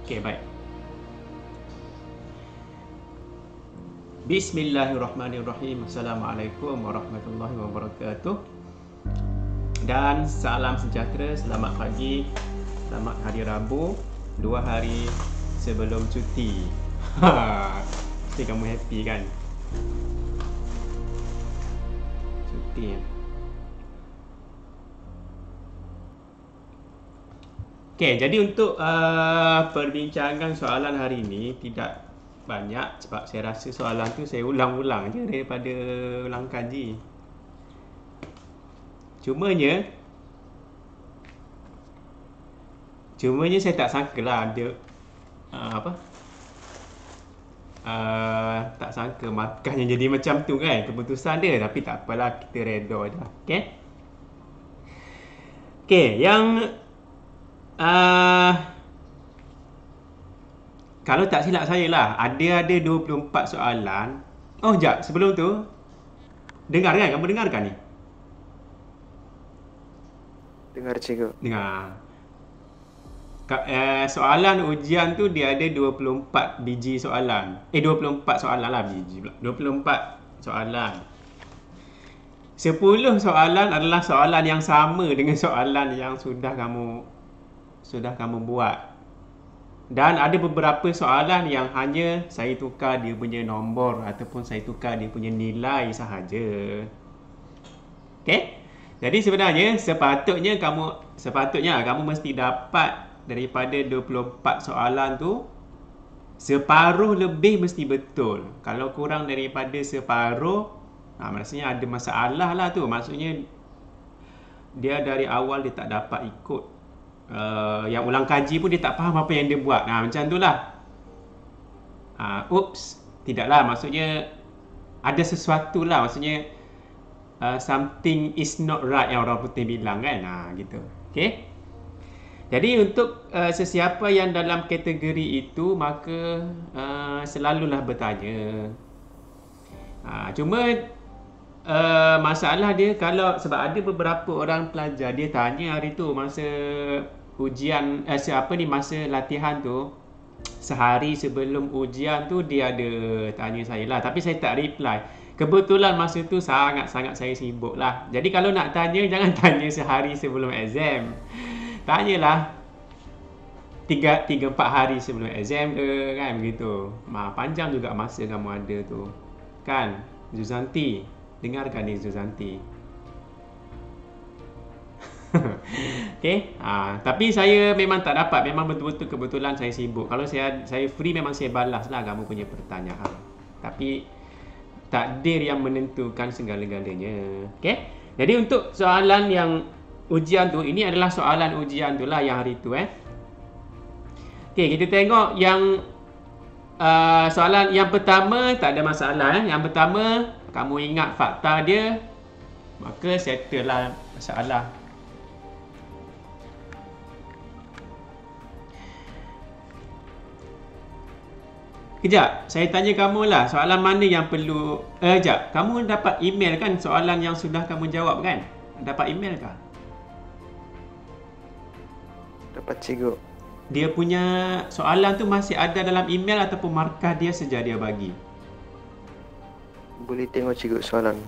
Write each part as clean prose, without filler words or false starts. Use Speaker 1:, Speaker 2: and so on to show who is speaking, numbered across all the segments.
Speaker 1: Okey, baik. Bismillahirrahmanirrahim. Assalamualaikum warahmatullahi wabarakatuh. Dan salam sejahtera, selamat pagi, selamat hari Rabu, 2 hari sebelum cuti. Mesti kamu happy kan? Cuti. Okey, jadi untuk perbincangan soalan hari ini tidak banyak sebab saya rasa soalan tu saya ulang-ulang je daripada ulang kaji. Cumanya saya tak sangka lah dia apa tak sangka markahnya jadi macam tu kan keputusan dia, tapi tak apalah, kita reda je. Okey. Okey, yang kalau tak silap saya lah, ada 24 soalan. Oh, jap, sebelum tu dengar kan? Kamu dengarkan ni?
Speaker 2: Dengar cikgu.
Speaker 1: Dengar. Soalan ujian tu dia ada 24 biji soalan. 24 soalan lah, biji pula. 24 soalan. 10 soalan adalah soalan yang sama dengan soalan yang sudah kamu buat. Dan ada beberapa soalan yang hanya saya tukar dia punya nombor ataupun saya tukar dia punya nilai sahaja. Okey? Jadi sebenarnya sepatutnya kamu mesti dapat daripada 24 soalan tu separuh lebih mesti betul. Kalau kurang daripada separuh, maksudnya ada masalah lah tu. Maksudnya dia dari awal dia tak dapat ikut yang ulang kaji pun dia tak faham apa yang dia buat. Macam tu lah. Tidaklah, maksudnya ada sesuatu lah, maksudnya something is not right yang orang putih bilang kan. Gitu. Okay. Jadi untuk sesiapa yang dalam kategori itu, maka selalulah bertanya. Cuma masalah dia kalau sebab ada beberapa orang pelajar dia tanya hari tu masa ujian masa latihan tu, sehari sebelum ujian tu dia ada tanya saya lah, tapi saya tak reply. Kebetulan masa tu sangat-sangat saya sibuk lah. Jadi kalau nak tanya, jangan tanya sehari sebelum exam. Tanyalah 3-4 hari sebelum exam ke, kan, begitu. Panjang juga masa kamu ada tu, kan, Zuzanti. Dengarkan ni, Zuzanti. Okay. Tapi saya memang tak dapat. Memang betul-betul kebetulan saya sibuk. Kalau saya free, memang saya balas lah kamu punya pertanyaan. Tapi takdir yang menentukan segala-galanya. Okay. Jadi untuk soalan yang ujian tu, ini adalah soalan ujian tu lah yang hari tu. Okay, kita tengok yang soalan yang pertama tak ada masalah. Yang pertama, kamu ingat fakta dia, maka settle lah masalah. Kejap, saya tanya kamu lah, soalan mana yang perlu... Kejap, kamu dapat email kan soalan yang sudah kamu jawab kan? Dapat email kah?
Speaker 2: Dapat cikgu.
Speaker 1: Dia punya soalan tu masih ada dalam email ataupun markah dia sejak dia bagi?
Speaker 2: Boleh tengok cikgu soalan.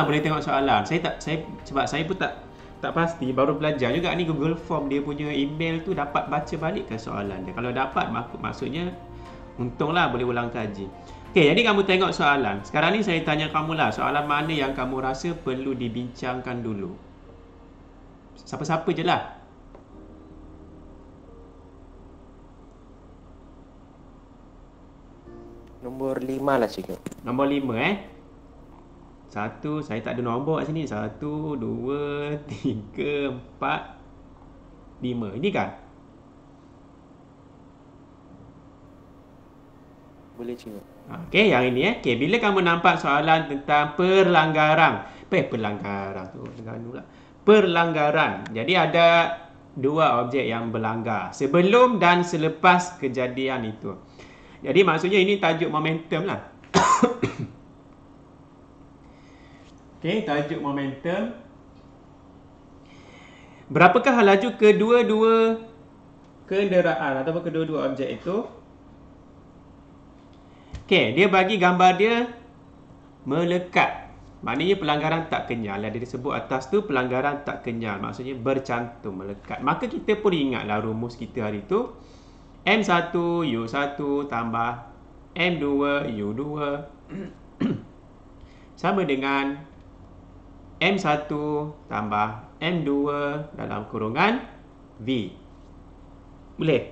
Speaker 1: Boleh tengok soalan. Sebab saya pun tak pasti, baru belajar juga ni Google Form, dia punya email tu dapat baca balik ke soalan dia. Kalau dapat, maksudnya untunglah boleh ulang kaji. Okey, jadi kamu tengok soalan. Sekarang ni saya tanya kamu lah, soalan mana yang kamu rasa perlu dibincangkan dulu? Siapa-siapa je lah.
Speaker 2: Nombor 5 lah cikgu.
Speaker 1: Nombor 5 Satu, saya tak ada nombor kat sini. 1, 2, 3, 4, 5. Ini kan?
Speaker 2: Boleh cikgu.
Speaker 1: Okey, yang ini Okey, bila kamu nampak soalan tentang perlanggaran. Perlanggaran tu dengan pula. Perlanggaran. Jadi ada dua objek yang berlanggar sebelum dan selepas kejadian itu. Jadi maksudnya ini tajuk momentum lah. Okey, tajuk momentum. Berapakah laju kedua-dua kenderaan ataupun kedua-dua objek itu. Okey, dia bagi gambar dia melekat. Maknanya pelanggaran tak kenyal. Yang disebut atas tu pelanggaran tak kenyal. Maksudnya bercantum, melekat. Maka kita pun ingatlah rumus kita hari tu. M1 U1 tambah M2 U2 sama dengan M1 tambah M2 dalam kurungan V. Boleh?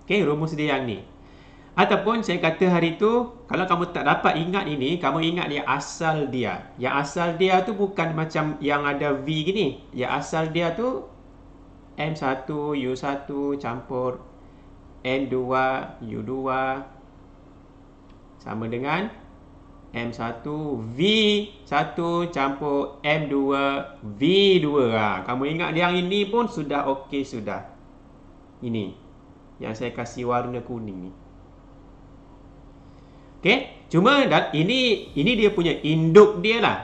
Speaker 1: Okey, rumus dia yang ni. Ataupun saya kata hari tu, kalau kamu tak dapat ingat ini, kamu ingat dia asal dia. Yang asal dia tu bukan macam yang ada V gini. Yang asal dia tu M1 U1 campur M2 U2 sama dengan M1 V1 campur M2 V2. Kamu ingat yang ini pun sudah okey sudah. Ini yang saya kasih warna kuning ni. Okey, cuma ini dia punya induk dia lah.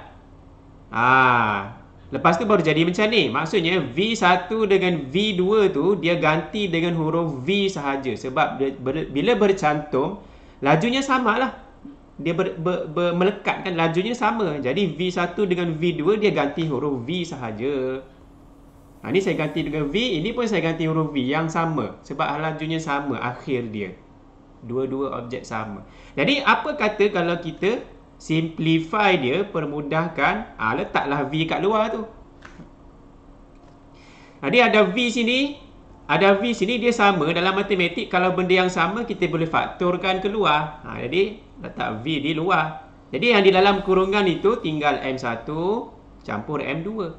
Speaker 1: Lepas tu baru jadi macam ni. Maksudnya V1 dengan V2 tu dia ganti dengan huruf V sahaja. Sebab bila bercantum, lajunya sama lah. Dia melekat kan, lajunya sama. Jadi V1 dengan V2 dia ganti huruf V sahaja. Ni saya ganti dengan V, ini pun saya ganti huruf V yang sama. Sebab lajunya sama, akhir dia. Dua-dua objek sama. Jadi apa kata kalau kita simplify dia, permudahkan, letaklah V kat luar tu. Jadi ada V sini, dia sama. Dalam matematik, kalau benda yang sama, kita boleh faktorkan keluar. Jadi letak V di luar. Jadi yang di dalam kurungan itu tinggal M1 campur M2.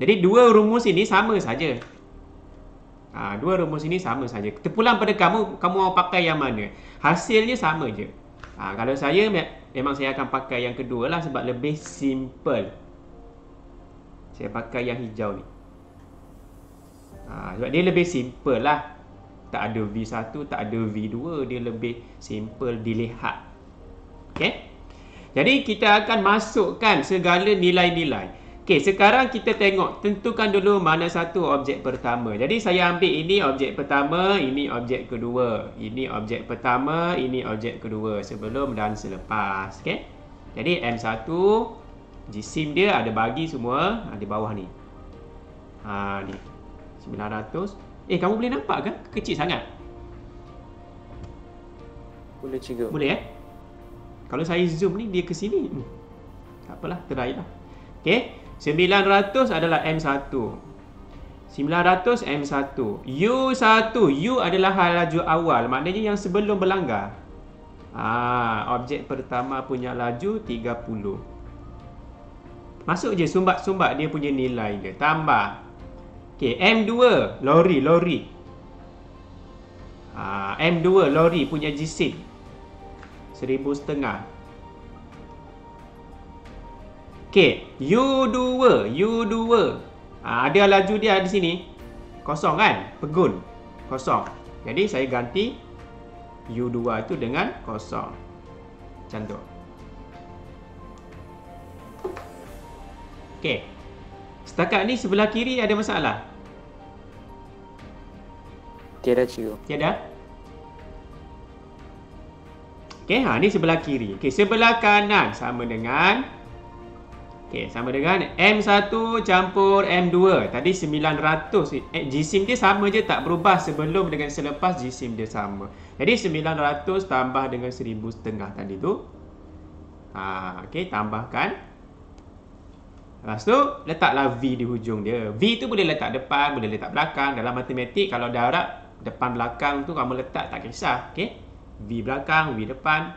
Speaker 1: Jadi dua rumus ini sama saja. Dua rumus ini sama saja. Terpulang pada kamu mau pakai yang mana. Hasilnya sama je. Kalau saya, memang saya akan pakai yang kedua lah sebab lebih simple. Saya pakai yang hijau ni. Sebab dia lebih simple lah. Tak ada V1, tak ada V2. Dia lebih simple dilihat. Okay? Jadi kita akan masukkan segala nilai-nilai. Okey, sekarang kita tengok, tentukan dulu mana satu objek pertama. Jadi saya ambil ini objek pertama, ini objek kedua. Ini objek pertama, ini objek kedua. Sebelum dan selepas. Okey. Jadi M1 jisim dia ada bagi semua di bawah ni. Ni 900. Kamu boleh nampak ke? Kecil sangat.
Speaker 2: Boleh cikgu.
Speaker 1: Boleh Kalau saya zoom ni dia ke sini. Tak apalah, try lah. Okey. 900 adalah M1. 900 M1. U1. U adalah laju awal. Maknanya yang sebelum berlanggar. Objek pertama punya laju 30. Masuk je sumbat-sumbat dia punya nilai dia. Tambah. Okey, M2. Lori. M2 lori punya jisim. 1,500. Okey, U2. Ada laju dia di sini. Kosong kan? Pegun. Kosong. Jadi saya ganti U2 itu dengan kosong. Macam tu. Okey. Setakat ni sebelah kiri ada masalah?
Speaker 2: Tiada cikgu.
Speaker 1: Tiada? Okey, ni sebelah kiri. Okey, sebelah kanan sama dengan M1 campur M2. Tadi 900. Jisim dia sama je, tak berubah sebelum dengan selepas jisim dia sama. Jadi 900 tambah dengan 1,500 tadi tu. Okey, tambahkan. Lepas tu, letaklah V di hujung dia. V tu boleh letak depan, boleh letak belakang. Dalam matematik, kalau darab, depan belakang tu kamu letak, tak kisah. Okey, V belakang, V depan.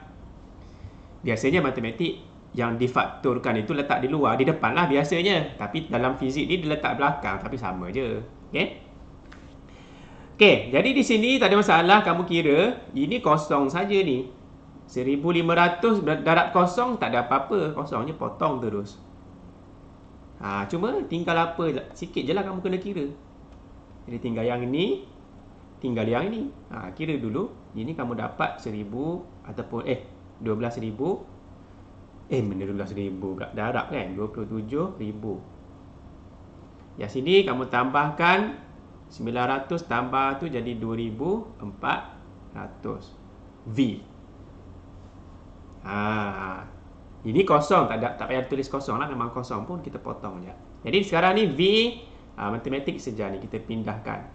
Speaker 1: Biasanya matematik yang difaktorkan itu letak di luar, di depan lah biasanya. Tapi dalam fizik ni dia letak belakang, tapi sama je. Okey, jadi di sini tak ada masalah. Kamu kira, ini kosong saja ni. 1,500 darab kosong, tak ada apa-apa. Kosongnya potong terus. Cuma tinggal apa, sikit je lah kamu kena kira. Jadi tinggal yang ini, tinggal yang ini. Kira dulu, ini kamu dapat 1,000 ataupun 12,000. Mana 12,000 kat darab kan? 27,000. Yang sini kamu tambahkan 900 tambah tu jadi 2400 V. Ini kosong, tak payah tulis kosong lah, memang kosong pun kita potong je. Jadi sekarang ni V matematik seja ni kita pindahkan.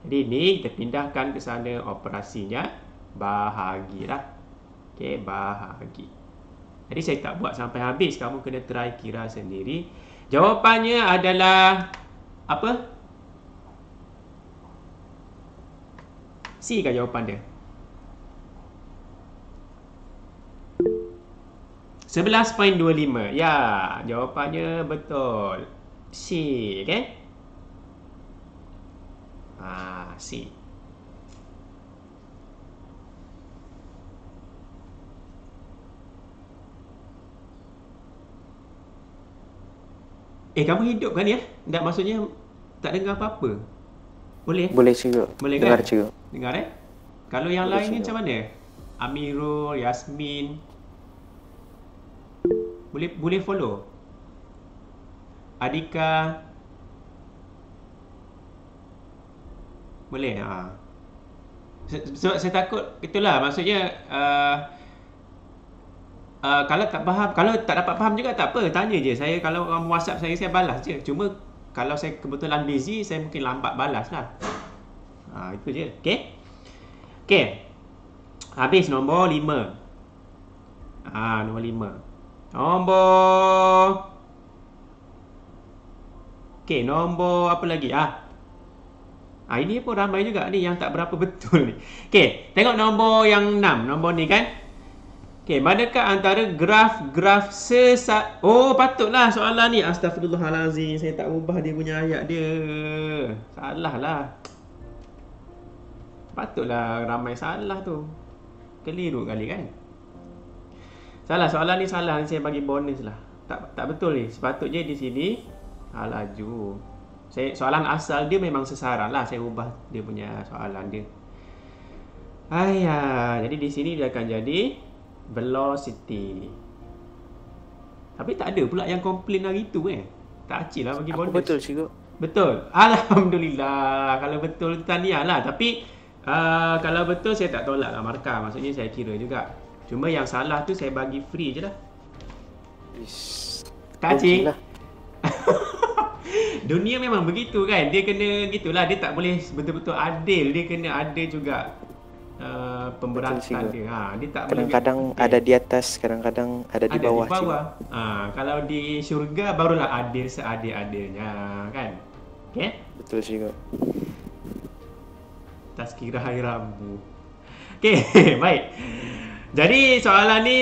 Speaker 1: Jadi ni kita pindahkan ke sana, operasinya bahagilah. Okey, bahagi. Jadi saya tak buat sampai habis, kamu kena try kira sendiri. Jawapannya adalah apa? C kan jawapan dia? 11.25. Ya, jawapannya betul. C, okey? C. Kamu hidup kan ya? Tak, maksudnya tak dengar apa-apa. Boleh?
Speaker 2: Boleh juga.
Speaker 1: Boleh kan?
Speaker 2: Dengar juga.
Speaker 1: Dengar Kalau yang
Speaker 2: Boleh
Speaker 1: lain ni
Speaker 2: juga.
Speaker 1: macam mana? Amirul, Yasmin. Boleh follow? Adika. Boleh? So, saya takut itulah, maksudnya kalau tak faham, kalau tak dapat faham juga tak apa, tanya je. Saya kalau orang WhatsApp saya balas je. Cuma kalau saya kebetulan busy, saya mungkin lambat balas lah. Itu je. Okey. Habis nombor 5. Nombor 5. Nombor apa lagi? Ini pun ramai juga ni yang tak berapa betul ni. Okey, tengok nombor yang 6. Nombor ni kan. Okey, manakah antara graf patutlah soalan ni. Astagfirullahalazim, saya tak ubah dia punya ayat dia. Salah lah. Patutlah ramai salah tu. Keliru kali kan. Salah, soalan ni salah. Saya bagi bonus lah. Tak betul ni. Sepatutnya di sini halaju. Soalan asal dia memang sesaran lah. Saya ubah dia punya soalan dia. Jadi di sini dia akan jadi velocity. Tapi tak ada pula yang komplain hari tu Tak acil lah bagi bonus.
Speaker 2: Betul juga.
Speaker 1: Betul. Alhamdulillah. Kalau betul tahniah lah. Tapi kalau betul saya tak tolak lah markah. Maksudnya saya kira juga. Cuma yang salah tu saya bagi free je lah. Tak acil. Dunia memang begitu kan. Dia kena gitulah. Dia tak boleh betul-betul adil. Dia kena ada juga pemberatan dia. Dia tak
Speaker 2: kadang-kadang ada di atas, kadang-kadang ada di bawah.
Speaker 1: Kalau di syurga barulah adil seadil-adilnya kan. Okey?
Speaker 2: Betul juga.
Speaker 1: Tazkirah hari Rabu. Okey, baik. Jadi soalan ni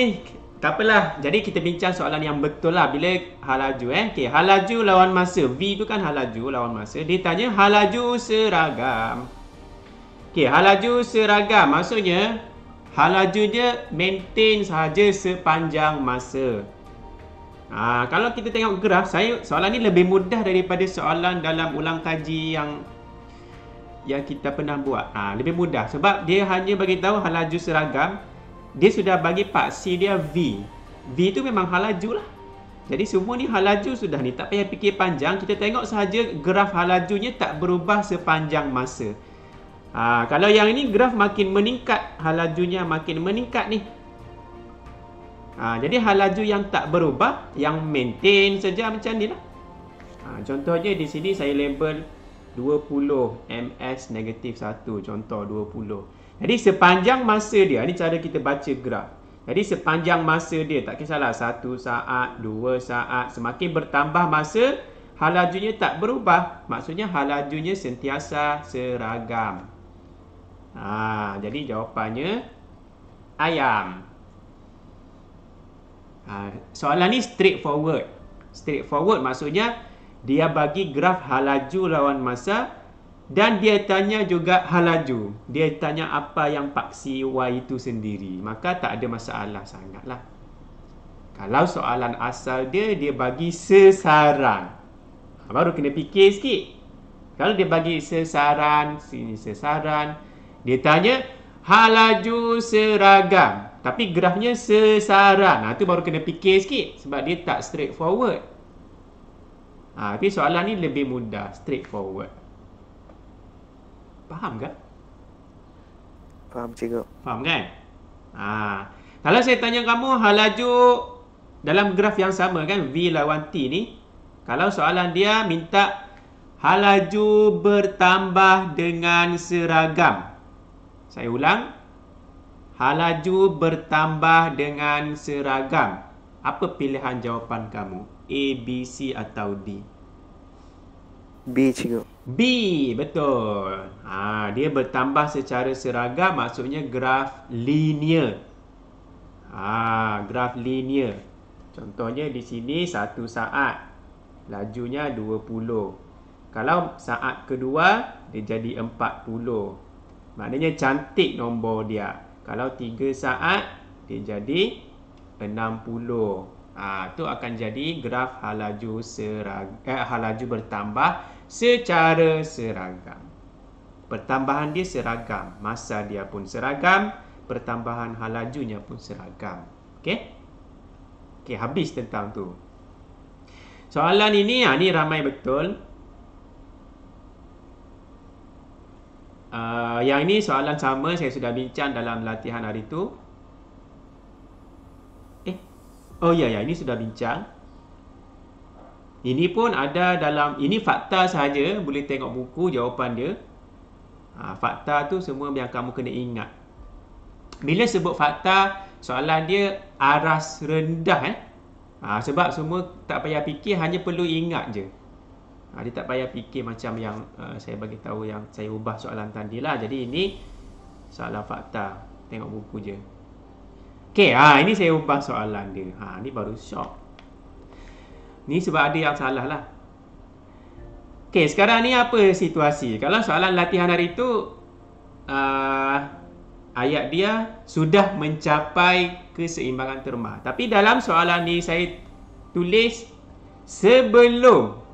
Speaker 1: tak apalah. Jadi kita bincang soalan yang betul lah. Bila halaju Okey, halaju lawan masa. V tu kan halaju lawan masa. Dia tanya halaju seragam. Okey, halaju seragam. Maksudnya halaju dia maintain sahaja sepanjang masa. Kalau kita tengok graf, soalan ni lebih mudah daripada soalan dalam ulang kaji yang kita pernah buat. Lebih mudah sebab dia hanya bagi tahu halaju seragam. Dia sudah bagi paksi dia V. V tu memang halaju lah. Jadi semua ni halaju sudah ni. Tak payah fikir panjang. Kita tengok sahaja graf halajunya tak berubah sepanjang masa. Kalau yang ini graf makin meningkat. Halajunya makin meningkat ni. Jadi halaju yang tak berubah, yang maintain saja macam ni lah. Contohnya di sini saya label 20 ms negatif 1. Contoh 20. Jadi sepanjang masa dia, ni cara kita baca graf. Jadi sepanjang masa dia, tak kisahlah 1 saat, 2 saat, semakin bertambah masa, halajunya tak berubah. Maksudnya halajunya sentiasa seragam. Jadi jawapannya ayam. Soalan ni straightforward. Straightforward maksudnya dia bagi graf halaju lawan masa. Dan dia tanya juga halaju. Dia tanya apa yang paksi Y itu sendiri. Maka tak ada masalah sangatlah. Kalau soalan asal dia bagi sesaran. Baru kena fikir sikit. Kalau dia bagi sesaran, sini sesaran. Dia tanya halaju seragam. Tapi grafnya sesaran. Itu baru kena fikir sikit. Sebab dia tak straightforward. Tapi soalan ni lebih mudah, straightforward. Faham tak?
Speaker 2: Faham cikgu.
Speaker 1: Faham kan? Kalau saya tanya kamu hal laju dalam graf yang sama kan, V lawan T ni, kalau soalan dia minta hal laju bertambah dengan seragam. Saya ulang. Hal laju bertambah dengan seragam. Apa pilihan jawapan kamu? A, B, C atau D?
Speaker 2: B cikgu.
Speaker 1: B, betul. Dia bertambah secara seragam, maksudnya graf linear. Graf linear. Contohnya di sini 1 saat. Lajunya 20. Kalau saat kedua, dia jadi 40. Maknanya cantik nombor dia. Kalau 3 saat, dia jadi 60. Itu akan jadi graf hal laju bertambah secara seragam. Pertambahan dia seragam, masa dia pun seragam, pertambahan hal lajunya pun seragam. Okey? Okey, habis tentang tu. Soalan ini, ni ramai betul. Yang ini soalan sama, saya sudah bincang dalam latihan hari tu. Oh ya, ini sudah bincang. Ini pun ada dalam, ini fakta sahaja, boleh tengok buku jawapan dia. Fakta tu semua yang kamu kena ingat. Bila sebut fakta, soalan dia aras rendah. Sebab semua tak payah fikir, hanya perlu ingat je. Dia tak payah fikir macam yang saya bagi tahu, yang saya ubah soalan tadi lah. Jadi ini soalan fakta, tengok buku je. Okey, ini saya ubah soalan dia. Ni baru shock. Ni sebab ada yang salah lah. Okey, sekarang ni apa situasi? Kalau soalan latihan hari tu, ayat dia sudah mencapai keseimbangan terma. Tapi dalam soalan ni saya tulis sebelum.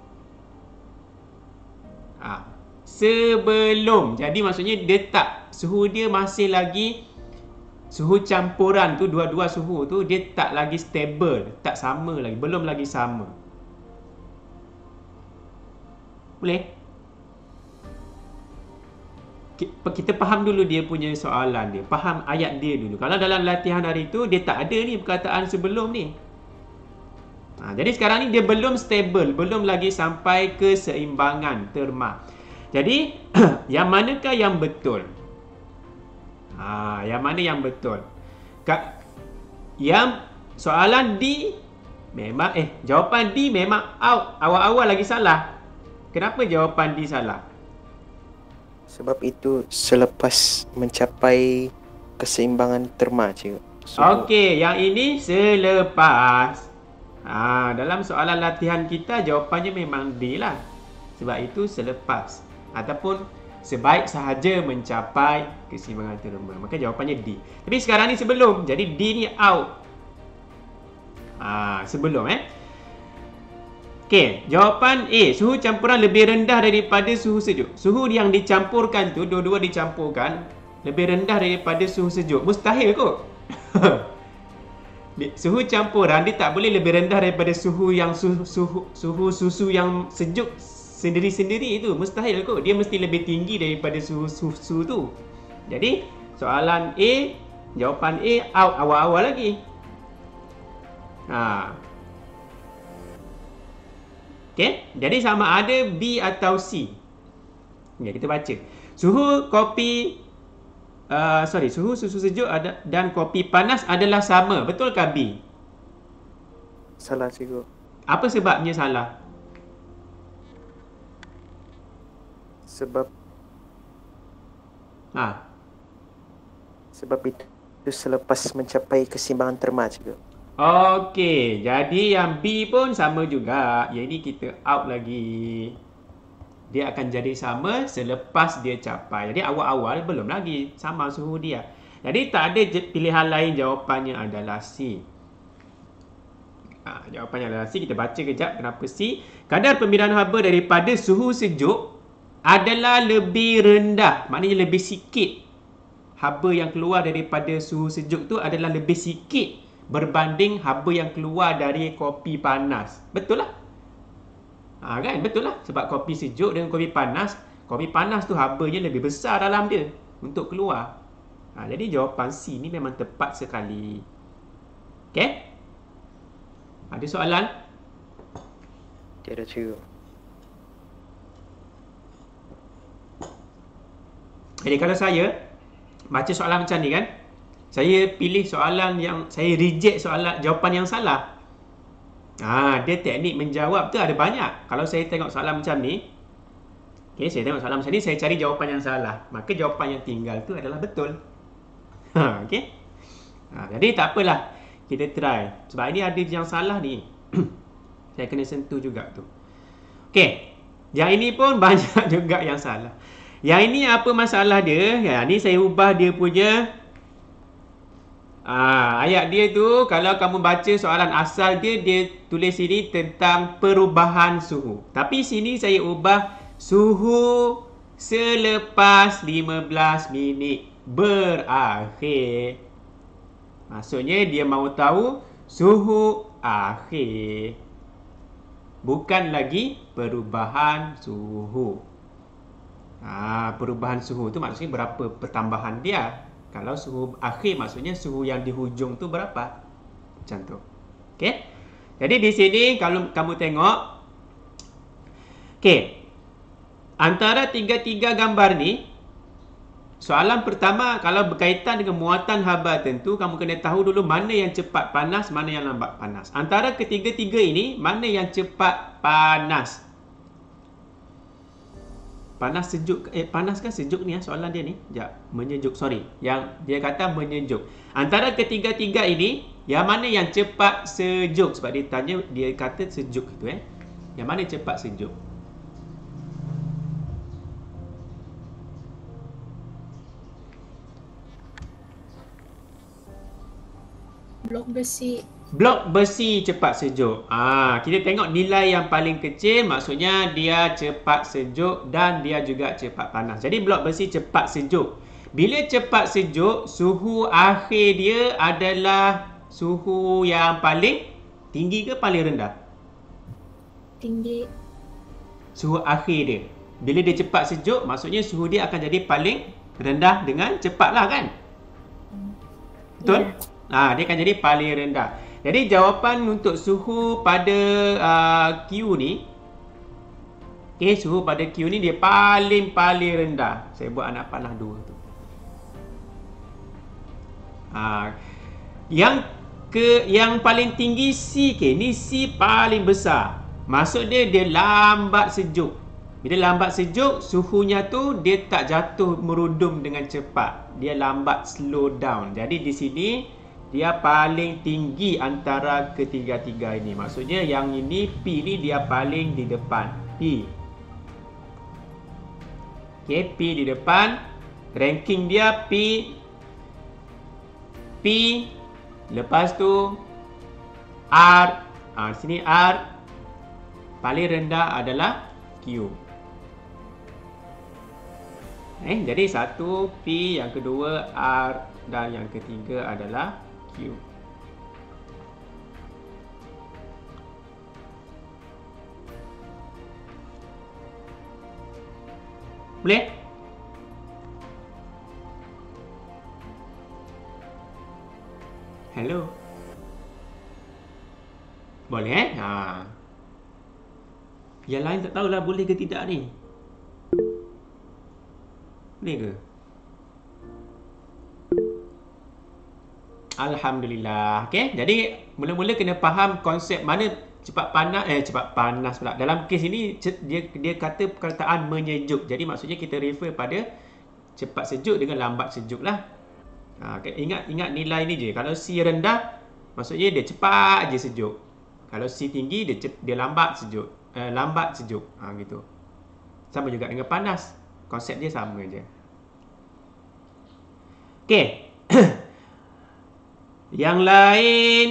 Speaker 1: Sebelum. Jadi maksudnya dia tak, suhu dia masih lagi, suhu campuran tu, dua-dua suhu tu dia tak lagi stable, tak sama lagi, belum lagi sama. Boleh? Kita faham dulu dia punya soalan dia, faham ayat dia dulu. Kalau dalam latihan hari tu dia tak ada ni perkataan sebelum ni. Jadi sekarang ni dia belum stable, belum lagi sampai keseimbangan terma. Jadi yang manakah yang betul? Yang mana yang betul? Yang soalan D memang jawapan D memang out, awal-awal lagi salah. Kenapa jawapan D salah?
Speaker 2: Sebab itu selepas mencapai keseimbangan terma cikgu.
Speaker 1: Okey, yang ini selepas. Dalam soalan latihan kita jawapannya memang D lah. Sebab itu selepas ataupun sebaik sahaja mencapai keseimbangan terma. Maka jawapannya D. Tapi sekarang ni sebelum. Jadi D ni out. Sebelum Okey, jawapan A. Suhu campuran lebih rendah daripada suhu sejuk. Suhu yang dicampurkan tu, dua-dua dicampurkan, lebih rendah daripada suhu sejuk. Mustahil kot. Suhu campuran dia tak boleh lebih rendah daripada suhu yang suhu susu yang sejuk sendiri-sendiri itu. Mustahil kot. Dia mesti lebih tinggi daripada suhu tu. Jadi soalan A, jawapan A out awal-awal lagi. Okey, jadi sama ada B atau C. Ya, kita baca. Suhu kopi suhu susu sejuk dan kopi panas adalah sama. Betulkah B?
Speaker 2: Salah cikgu.
Speaker 1: Apa sebabnya salah?
Speaker 2: Sebab itu selepas mencapai keseimbangan terma cikgu.
Speaker 1: Okey, jadi yang B pun sama juga. Yang ini kita out lagi. Dia akan jadi sama selepas dia capai. Jadi awal-awal belum lagi sama suhu dia. Jadi tak ada pilihan lain, jawapannya adalah C. Jawapannya adalah C. Kita baca kejap kenapa C. Kadar pembinaan haba daripada suhu sejuk adalah lebih rendah. Maknanya lebih sikit. Haba yang keluar daripada suhu sejuk tu adalah lebih sikit berbanding haba yang keluar dari kopi panas. Betul lah. Kan betul lah, sebab kopi sejuk dengan kopi panas tu habanya lebih besar dalam dia untuk keluar. Jadi jawapan C ni memang tepat sekali. Okey? Ada soalan?
Speaker 2: Tiada cikgu.
Speaker 1: Jadi kalau saya baca soalan macam ni kan, saya pilih soalan yang saya reject jawapan yang salah. Dia teknik menjawab tu ada banyak. Kalau saya tengok soalan macam ni, saya tengok soalan macam ni, saya cari jawapan yang salah. Maka jawapan yang tinggal tu adalah betul. Jadi tak apalah, kita try. Sebab ini ada yang salah ni. Saya kena sentuh juga tu. Yang ini pun banyak juga yang salah. Yang ini apa masalah dia? Ni saya ubah dia punya ayat dia tu. Kalau kamu baca soalan asal dia tulis sini tentang perubahan suhu. Tapi sini saya ubah suhu selepas 15 minit berakhir. Maksudnya dia mahu tahu suhu akhir, bukan lagi perubahan suhu. Perubahan suhu tu maksudnya berapa pertambahan dia. Kalau suhu akhir maksudnya suhu yang di hujung tu berapa. Macam tu. Okey. Jadi di sini kalau kamu tengok, antara tiga-tiga gambar ni, soalan pertama kalau berkaitan dengan muatan haba tentu, kamu kena tahu dulu mana yang cepat panas, mana yang lambat panas. Antara ketiga-tiga ini, mana yang cepat panas? Panas sejuk, panas kan sejuk ni soalan dia ni. Menyejuk, sorry. Yang dia kata menyejuk. Antara ketiga-tiga ini, yang mana yang cepat sejuk? Sebab dia kata sejuk itu Yang mana cepat sejuk?
Speaker 3: Blok besi.
Speaker 1: Blok besi cepat sejuk. Kita tengok nilai yang paling kecil, maksudnya dia cepat sejuk dan dia juga cepat panas. Jadi blok besi cepat sejuk. Bila cepat sejuk, suhu akhir dia adalah suhu yang paling tinggi ke paling rendah?
Speaker 3: Tinggi.
Speaker 1: Suhu akhir dia. Bila dia cepat sejuk, maksudnya suhu dia akan jadi paling rendah dengan cepatlah kan? Betul? Dia akan jadi paling rendah. Jadi jawapan untuk suhu pada Q ni, suhu pada Q ni dia paling rendah. Saya buat anak panah 2 tu. Yang paling tinggi C, ni C paling besar. Maksud dia lambat sejuk. Bila lambat sejuk, suhunya tu dia tak jatuh merudum dengan cepat. Dia lambat, slow down. Jadi di sini dia paling tinggi antara ketiga-tiga ini. Maksudnya yang ini P ni dia paling di depan. P. P di depan. Ranking dia P. Lepas tu R. Sini R. Paling rendah adalah Q. Jadi satu P, yang kedua R dan yang ketiga adalah Q. Boleh? Hello? Boleh Yang lain tak tahulah boleh ke tidak ni. Boleh ke? Alhamdulillah. Jadi mula-mula kena faham konsep mana cepat panas pula. Dalam kes ini dia kata perkataan menyejuk. Jadi maksudnya kita refer pada cepat sejuk dengan lambat sejuk lah. Ingat nilai ni je. Kalau C rendah, maksudnya dia cepat je sejuk. Kalau C tinggi, dia lambat sejuk. Gitu. Sama juga dengan panas. Konsep dia sama je. Yang lain,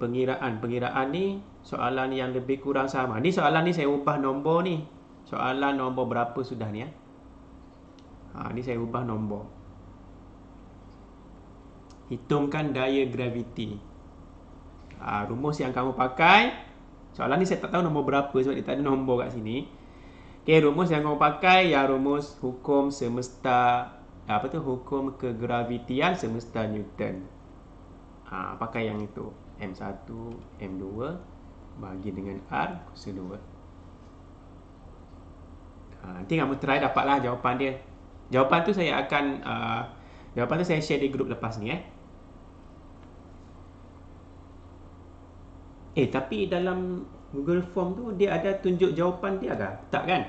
Speaker 1: pengiraan ni soalan yang lebih kurang sama. Ni soalan ni saya ubah nombor ni. Soalan nombor berapa sudah ni ni saya ubah nombor. Hitungkan daya graviti. Rumus yang kamu pakai, soalan ni saya tak tahu nombor berapa sebab dia tak ada nombor kat sini. Okey, rumus yang kamu pakai ya rumus hukum semesta, hukum kegravitian semesta Newton. Pakai yang itu, M1 M2 bagi dengan R kuasa 2. Nanti kamu try dapatlah jawapan dia. Jawapan tu saya akan share di grup lepas ni. Tapi dalam Google Form tu dia ada tunjuk jawapan dia ke? Tak kan?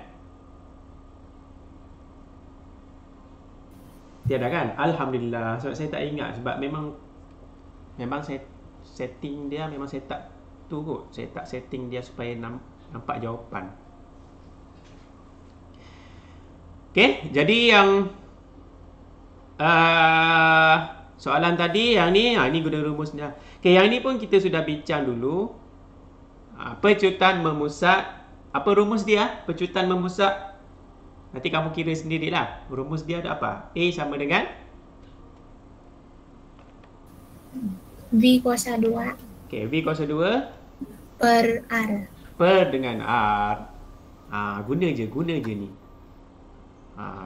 Speaker 1: Tiada kan? Alhamdulillah. Sebab saya tak ingat. Sebab memang saya setting dia, memang saya tak tu kot. Saya tak setting dia supaya nampak jawapan. Okey, jadi yang soalan tadi, yang ni guna rumusnya. Okey, yang ni pun kita sudah bincang dulu. Pecutan memusat. Apa rumus dia? Pecutan memusat. Nanti kamu kira sendirilah. Rumus dia ada apa? A sama dengan
Speaker 3: V kuasa 2
Speaker 1: V kuasa 2
Speaker 3: per R.
Speaker 1: Per dengan R. Guna je ni.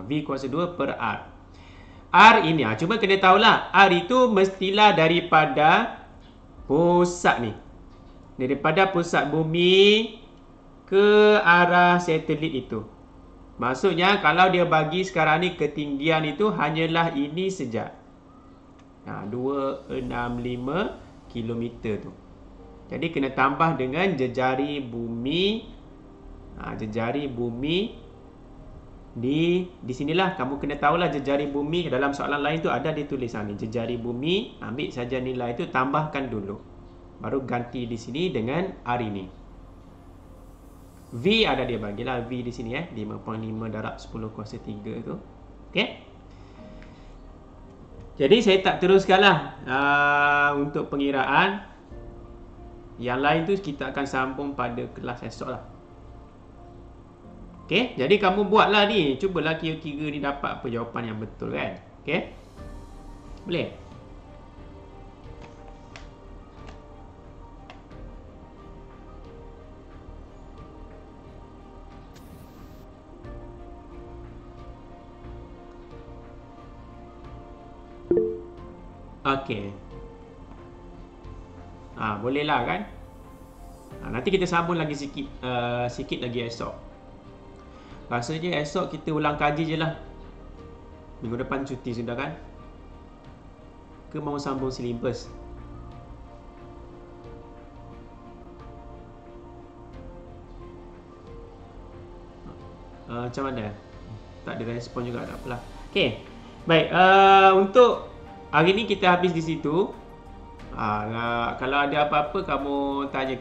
Speaker 1: V kuasa 2 per R. R ini, cuma kena tahulah, R itu mestilah daripada pusat ni. Daripada pusat bumi ke arah satelit itu. Maksudnya kalau dia bagi sekarang ni ketinggian itu hanyalah ini saja. 265 km tu. Jadi kena tambah dengan jejari bumi. Jejari bumi di sinilah kamu kena tahulah jejari bumi. Dalam soalan lain tu ada ditulis ni, jejari bumi. Ambil saja nilai itu, tambahkan dulu. Baru ganti di sini dengan R ini. V ada dia bagilah V di sini 5.5 darab 10 kuasa 3 tu. Okey. Jadi saya tak teruskanlah untuk pengiraan. Yang lain tu kita akan sambung pada kelas esok lah. Okey, jadi kamu buatlah ni. Cubalah kira-kira ni dapat apa jawapan yang betul kan. Okey. Boleh? Okey. Bolehlah kan? Nanti kita sambung lagi sikit lagi esok. Rasanya esok kita ulang kaji je lah. Minggu depan cuti sudah kan? Ke mau sambung silibus? Macam mana? Tak ada respon juga, tak apalah. Okey. Baik, untuk hari ni kita habis di situ. Kalau ada apa-apa kamu tanya.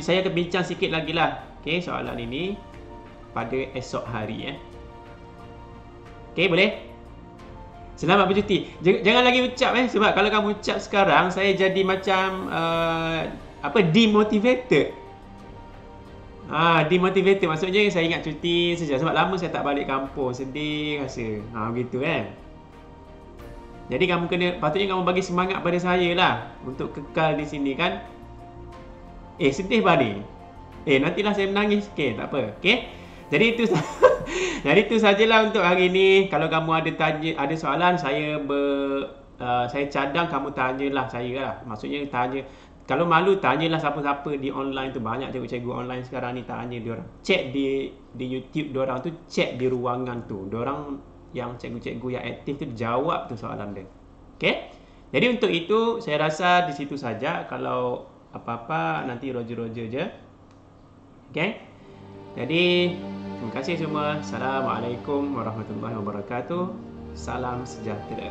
Speaker 1: Saya akan bincang sikit lagi lah. Okey, soalan ini pada esok hari Okey, boleh? Selamat bercuti. Jangan lagi ucap sebab kalau kamu ucap sekarang saya jadi macam demotivated. Demotivated maksudnya saya ingat cuti saja sebab lama saya tak balik kampung, sedih rasa. Begitu kan. Jadi patutnya kamu bagi semangat pada saya lah untuk kekal di sini kan. Sedih balik. Nantilah saya menangis sikit, tak apa. Okey. Jadi itu sajalah untuk hari ini. Kalau kamu ada soalan, saya cadang kamu tanyalah saya lah. Maksudnya tanya. Kalau malu tanyalah siapa-siapa di online tu, banyak cikgu-cikgu online sekarang ni, tanya dia orang. Cek di YouTube dia orang tu, cek di ruangan tu. Dia orang yang cikgu-cikgu yang aktif tu jawab tu soalan dia. Okey? Jadi untuk itu saya rasa di situ saja. Kalau apa-apa nanti roger-roger je. Okey? Jadi terima kasih semua. Assalamualaikum warahmatullahi wabarakatuh. Salam sejahtera.